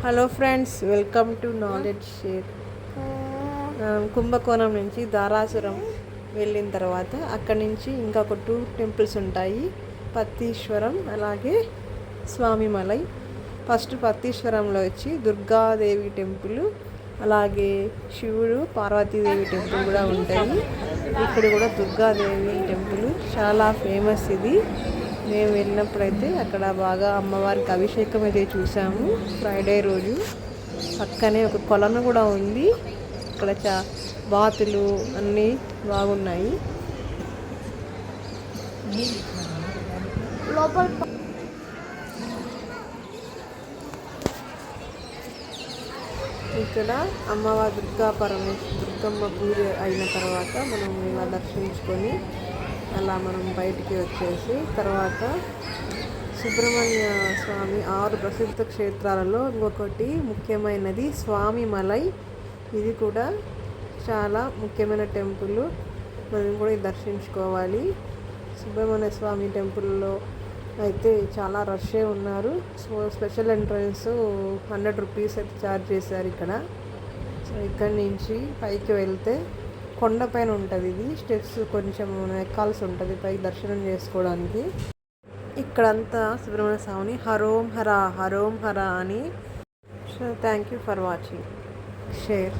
Hello friends, welcome to knowledge share. కుంభకోణం నుంచి ధారాసురం వెళ్ళిన తర్వాత అక్కడి నుంచి ఇంకొక 2 టెంపుల్స్ ఉంటాయి. పత్తీశ్వరం అలాగే స్వామిమలై. ఫస్ట్ పత్తీశ్వరంలో వచ్చి దుర్గాదేవి టెంపుల్, అలాగే శివుడు పార్వతీదేవి టెంపుల్ కూడా ఉంటాయి. ఇక్కడ కూడా దుర్గాదేవి టెంపుల్ చాలా ఫేమస్. ఇది మేము వెళ్ళినప్పుడైతే అక్కడ బాగా అమ్మవారికి అభిషేకం అయితే చూసాము ఫ్రైడే రోజు. పక్కనే ఒక కొలను కూడా ఉంది. ఇక్కడ బాతులు అన్నీ బాగున్నాయి. ఇక్కడ అమ్మవారి దుర్గమ్మ పూజ అయిన తర్వాత మనం ఇలా దర్శించుకొని అలా మనం బయటికి వచ్చేసి తర్వాత సుబ్రహ్మణ్య స్వామి 6 ప్రసిద్ధ క్షేత్రాలలో ఇంకొకటి ముఖ్యమైనది స్వామిమలై. ఇది కూడా చాలా ముఖ్యమైన టెంపుల్. మనం కూడా దర్శించుకోవాలి. సుబ్రహ్మణ్య స్వామి టెంపుల్లో అయితే చాలా రష్ే ఉన్నారు. సో స్పెషల్ ఎంట్రన్స్ 100 రూపీస్ అయితే ఛార్జ్ చేశారు ఇక్కడ. సో ఇక్కడి నుంచి పైకి వెళ్తే కొండపైన ఉంటుంది. ఇది స్టెప్స్ కొంచెం ఎక్కాల్సి ఉంటుంది పైకి దర్శనం చేసుకోవడానికి. ఇక్కడంతా సుబ్రహ్మణ్య స్వామిని హరోం హర హరోం హర అని. So thank you for watching. Share.